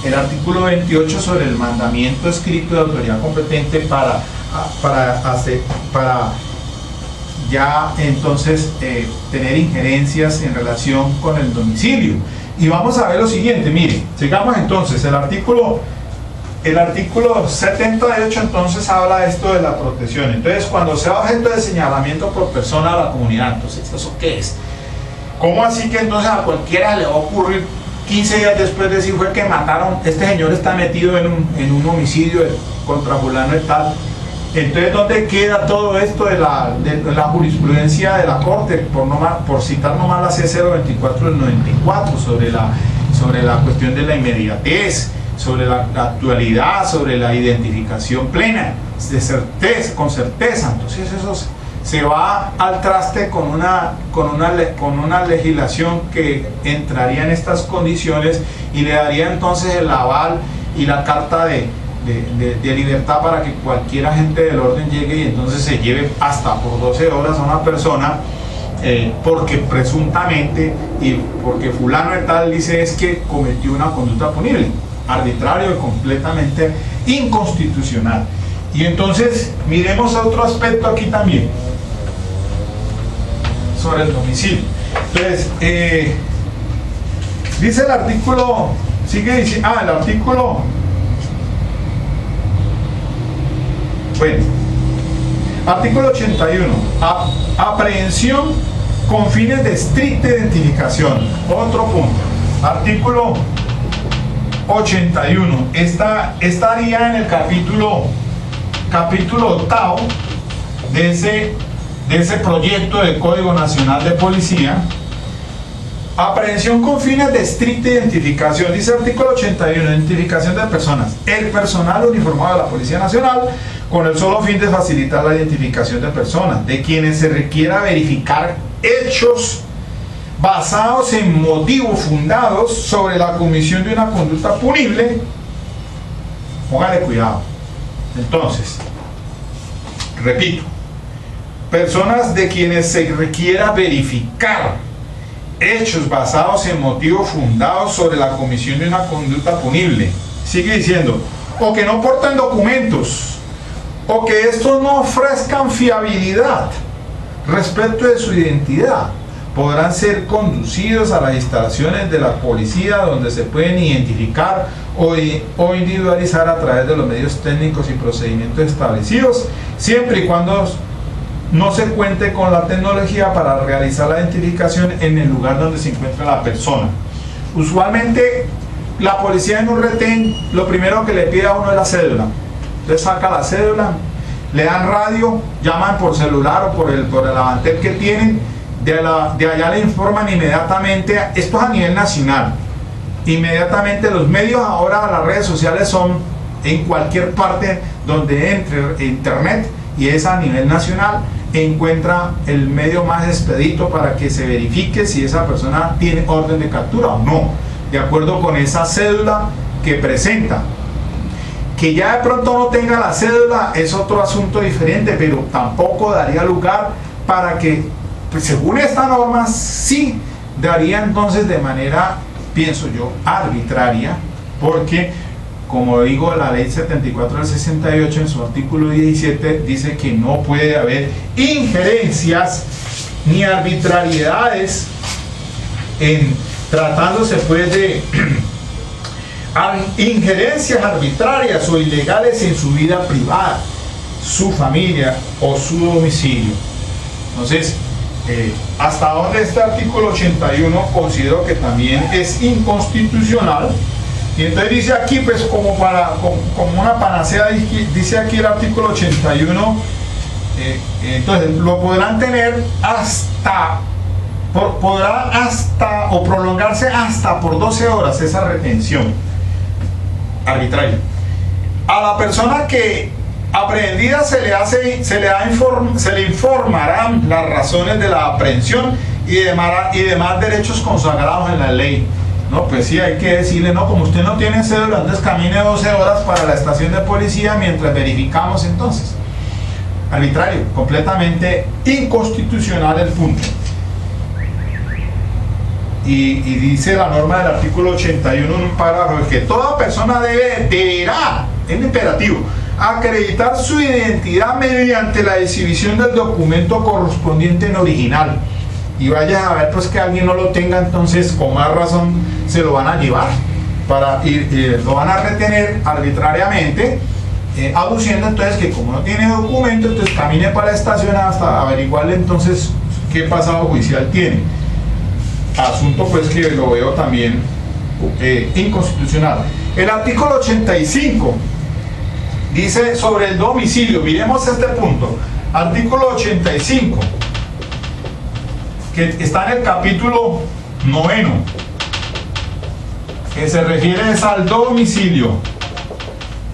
el artículo 28 sobre el mandamiento escrito de autoridad competente para ya entonces tener injerencias en relación con el domicilio. Y vamos a ver lo siguiente, mire, sigamos entonces, el artículo 78 entonces habla de esto de la protección. Entonces, cuando sea objeto de señalamiento por persona a la comunidad, entonces, ¿eso qué es? ¿Cómo así que entonces a cualquiera le va a ocurrir 15 días después de decir fue que mataron, este señor está metido en un homicidio contra fulano y tal? Entonces, ¿dónde queda todo esto de la jurisprudencia de la Corte? Por citar nomás la C024 del 94 sobre la cuestión de la inmediatez, sobre la actualidad, sobre la identificación plena, con certeza. Entonces eso se va al traste con una legislación que entraría en estas condiciones y le daría entonces el aval y la carta de libertad para que cualquier agente del orden llegue y entonces se lleve hasta por 12 horas a una persona, porque presuntamente y porque fulano de tal dice es que cometió una conducta punible, arbitrario y completamente inconstitucional. Y entonces miremos otro aspecto aquí también sobre el domicilio. Entonces dice el artículo, sigue diciendo, el artículo, bueno, artículo 81, aprehensión con fines de estricta identificación. Otro punto, artículo 81, estaría en el capítulo octavo de ese proyecto del Código Nacional de Policía. Aprehensión con fines de estricta identificación. Dice el artículo 81, identificación de personas. El personal uniformado de la Policía Nacional, con el solo fin de facilitar la identificación de personas, de quienes se requiera verificar hechos basados en motivos fundados sobre la comisión de una conducta punible. Póngale cuidado. Entonces, repito, personas de quienes se requiera verificar hechos basados en motivos fundados sobre la comisión de una conducta punible. Sigue diciendo, o que no porten documentos, o que estos no ofrezcan fiabilidad respecto de su identidad, podrán ser conducidos a las instalaciones de la policía, donde se pueden identificar o individualizar a través de los medios técnicos y procedimientos establecidos, siempre y cuando no se cuente con la tecnología para realizar la identificación en el lugar donde se encuentra la persona. Usualmente la policía en un retén, lo primero que le pide a uno es la cédula. Le saca la cédula, le dan radio, llaman por celular o por el avantel que tienen, de allá le informan inmediatamente. Esto es a nivel nacional. Inmediatamente los medios ahora, las redes sociales, son en cualquier parte donde entre internet, y es a nivel nacional. Encuentra el medio más expedito para que se verifique si esa persona tiene orden de captura o no, de acuerdo con esa cédula que presenta. Que ya de pronto no tenga la cédula es otro asunto diferente, pero tampoco daría lugar para que, pues, según esta norma, sí daría entonces de manera, pienso yo, arbitraria, porque, como digo, la ley 74 del 68 en su artículo 17 dice que no puede haber injerencias ni arbitrariedades tratándose pues de injerencias arbitrarias o ilegales en su vida privada, su familia o su domicilio. Entonces, hasta donde este artículo 81 considero que también es inconstitucional. Y entonces dice aquí, pues como una panacea, dice aquí el artículo 81, entonces lo podrán tener o prolongarse hasta por 12 horas esa retención arbitraria. A la persona que aprehendida se le informarán las razones de la aprehensión y demás derechos consagrados en la ley. No, pues sí, hay que decirle, no, como usted no tiene cédula, entonces camine 12 horas para la estación de policía mientras verificamos. Entonces, arbitrario, completamente inconstitucional el punto. Y dice la norma del artículo 81 en un párrafo que toda persona deberá, en imperativo, acreditar su identidad mediante la exhibición del documento correspondiente en original. Y vaya a ver pues que alguien no lo tenga, entonces con más razón se lo van a llevar lo van a retener arbitrariamente, aduciendo entonces que como no tiene documento, entonces camine para la estación hasta averiguarle entonces qué pasado judicial tiene. Asunto pues que lo veo también inconstitucional. El artículo 85 dice sobre el domicilio. Miremos este punto. Artículo 85, que está en el capítulo 9, que se refiere al domicilio.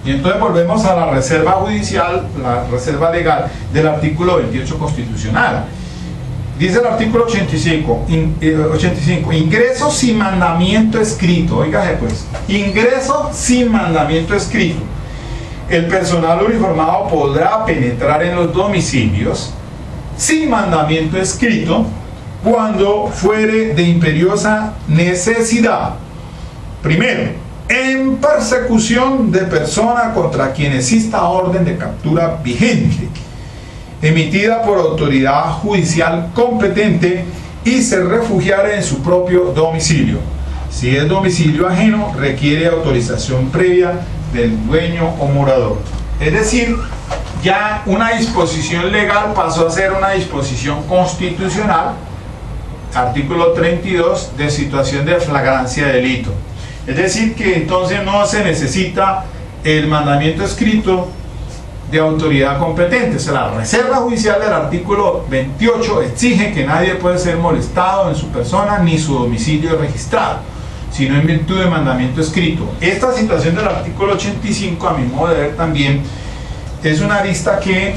Y entonces volvemos a la reserva judicial, la reserva legal del artículo 28 constitucional. Dice el artículo 85, ingreso sin mandamiento escrito. Oígase pues, ingreso sin mandamiento escrito. El personal uniformado podrá penetrar en los domicilios sin mandamiento escrito cuando fuere de imperiosa necesidad. Primero, en persecución de persona contra quien exista orden de captura vigente, emitida por autoridad judicial competente, y se refugiare en su propio domicilio. Si es domicilio ajeno, requiere autorización previa del dueño o morador. Es decir, ya una disposición legal pasó a ser una disposición constitucional. Artículo 32 de situación de flagrancia de delito. Es decir, que entonces no se necesita el mandamiento escrito de autoridad competente. O sea, la reserva judicial del artículo 28 exige que nadie puede ser molestado en su persona ni su domicilio registrado, sino en virtud de mandamiento escrito. Esta situación del artículo 85, a mi modo de ver también, es una arista que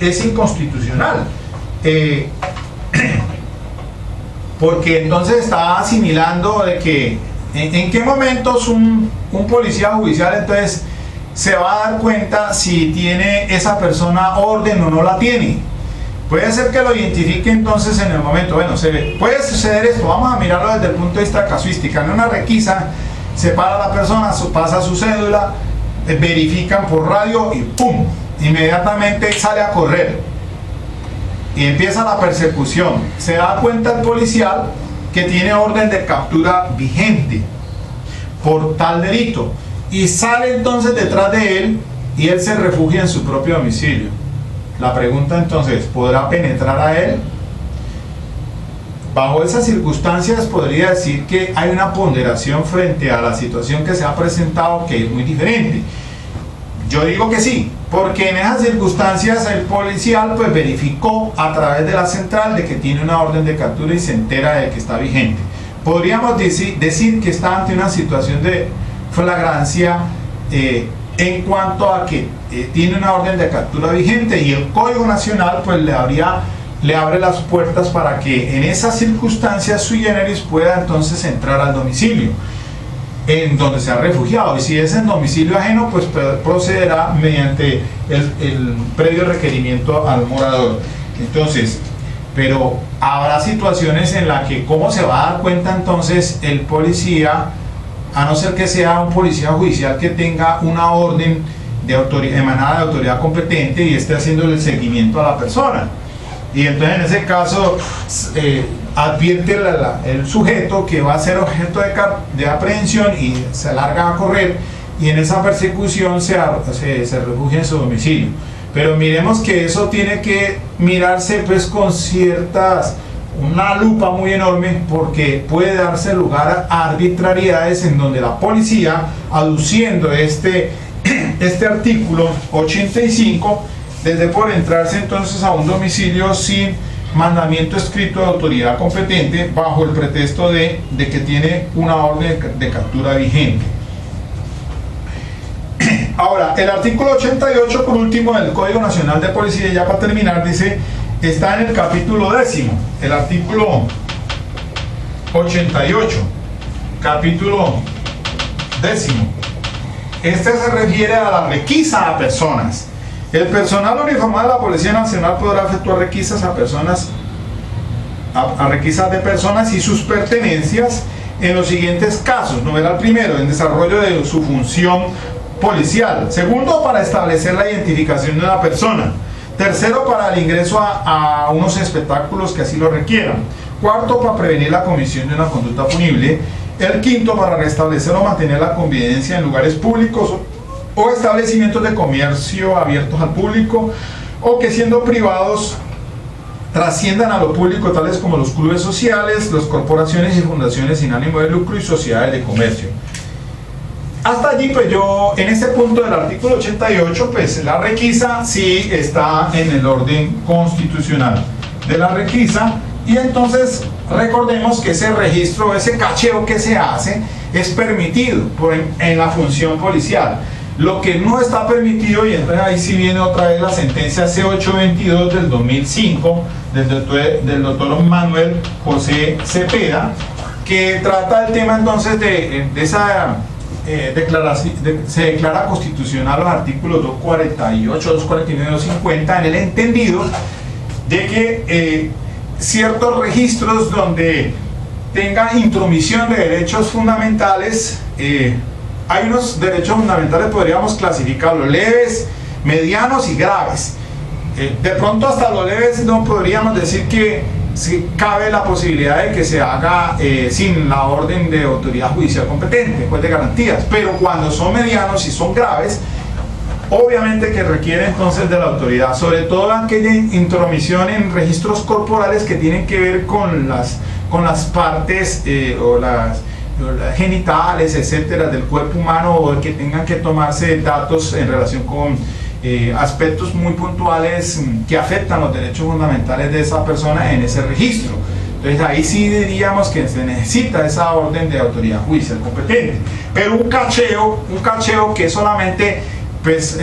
es inconstitucional. Porque entonces está asimilando de que en qué momentos un policía judicial entonces se va a dar cuenta si tiene esa persona orden o no la tiene. Puede ser que lo identifique entonces en el momento. Bueno, puede suceder esto, vamos a mirarlo desde el punto de vista casuística. En una requisa, se para la persona, pasa su cédula, verifican por radio y ¡pum! Inmediatamente sale a correr. Y empieza la persecución. Se da cuenta el policial que tiene orden de captura vigente por tal delito. Y sale entonces detrás de él y él se refugia en su propio domicilio. La pregunta entonces, ¿podrá penetrar a él? Bajo esas circunstancias podría decir que hay una ponderación frente a la situación que se ha presentado que es muy diferente. Yo digo que sí, porque en esas circunstancias el policial pues verificó a través de la central de que tiene una orden de captura y se entera de que está vigente. Podríamos decir que está ante una situación de flagrancia en cuanto a que tiene una orden de captura vigente y el Código Nacional pues le abre las puertas para que en esas circunstancias sui generis pueda entonces entrar al domicilio en donde se ha refugiado, y si es en domicilio ajeno pues procederá mediante el previo requerimiento al morador. Entonces, pero habrá situaciones en las que ¿cómo se va a dar cuenta entonces el policía, a no ser que sea un policía judicial que tenga una orden de emanada de autoridad competente y esté haciendo el seguimiento a la persona? Y entonces en ese caso advierte el sujeto que va a ser objeto de aprehensión y se larga a correr, y en esa persecución se refugia en su domicilio. Pero miremos que eso tiene que mirarse pues con una lupa muy enorme, porque puede darse lugar a arbitrariedades en donde la policía, aduciendo este artículo 85, desde por entrarse entonces a un domicilio sin mandamiento escrito de autoridad competente bajo el pretexto de que tiene una orden de captura vigente. Ahora, el artículo 88, por último, del Código Nacional de Policía, ya para terminar, dice, está en el capítulo 10, el artículo 88, capítulo 10. Este se refiere a la requisa a personas. El personal uniformado de la Policía Nacional podrá efectuar requisas a requisas de personas y sus pertenencias en los siguientes casos. Numeral primero, en desarrollo de su función policial. Segundo, para establecer la identificación de una persona. Tercero, para el ingreso a unos espectáculos que así lo requieran. Cuarto, para prevenir la comisión de una conducta punible. El quinto, para restablecer o mantener la convivencia en lugares públicos o establecimientos de comercio abiertos al público, o que siendo privados trasciendan a lo público, tales como los clubes sociales, las corporaciones y fundaciones sin ánimo de lucro y sociedades de comercio. Hasta allí pues yo, en este punto del artículo 88, pues la requisa sí está en el orden constitucional de la requisa, y entonces recordemos que ese registro, ese cacheo que se hace es permitido en la función policial. Lo que no está permitido, y entonces ahí sí viene otra vez la sentencia C822 del 2005 del doctor Manuel José Cepeda, que trata el tema entonces de esa declaración, se declara constitucional los artículos 248, 249 y 250 en el entendido de que ciertos registros donde tenga intromisión de derechos fundamentales, hay unos derechos fundamentales, podríamos clasificarlos: leves, medianos y graves. De pronto hasta los leves no podríamos decir que si cabe la posibilidad de que se haga sin la orden de autoridad judicial competente, pues de garantías, pero cuando son medianos y son graves, obviamente que requiere entonces de la autoridad, sobre todo aquella intromisión en registros corporales que tienen que ver con las partes o las genitales, etcétera, del cuerpo humano, o que tengan que tomarse datos en relación con aspectos muy puntuales que afectan los derechos fundamentales de esa persona en ese registro. Entonces ahí sí diríamos que se necesita esa orden de autoridad judicial competente. Pero un cacheo que solamente pues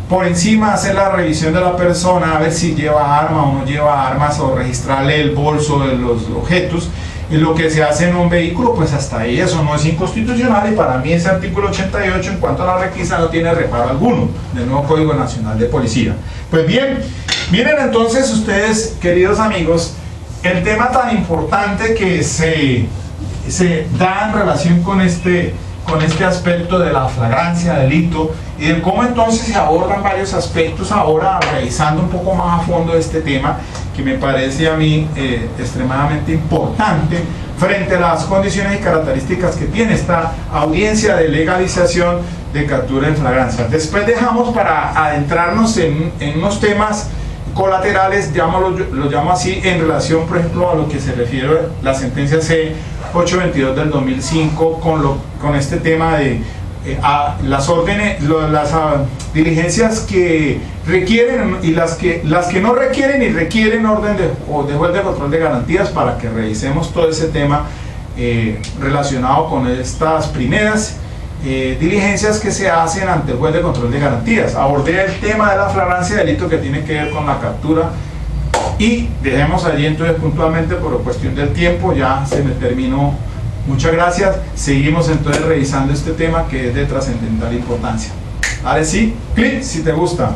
por encima hacer la revisión de la persona, a ver si lleva arma o no lleva armas, o registrarle el bolso de los objetos, y lo que se hace en un vehículo, pues hasta ahí eso no es inconstitucional, y para mí ese artículo 88 en cuanto a la requisa no tiene reparo alguno del nuevo Código Nacional de Policía. Pues bien, Miren entonces ustedes, queridos amigos, el tema tan importante que se da en relación con este aspecto de la flagrancia, delito, y de cómo entonces se abordan varios aspectos ahora, revisando un poco más a fondo este tema, que me parece a mí extremadamente importante frente a las condiciones y características que tiene esta audiencia de legalización de captura en flagrancia. Después dejamos para adentrarnos en unos temas colaterales, lo llamo así, en relación, por ejemplo, a lo que se refiere a la sentencia C822 del 2005 con este tema de las órdenes, las diligencias que requieren y las que no requieren y requieren orden de juez de control de garantías, para que revisemos todo ese tema relacionado con estas primeras diligencias que se hacen ante el juez de control de garantías. Abordé el tema de la flagrancia de delito que tiene que ver con la captura, y dejemos allí entonces puntualmente, por cuestión del tiempo ya se me terminó. Muchas gracias. Seguimos entonces revisando este tema que es de trascendental importancia. Dale sí, clic si te gusta.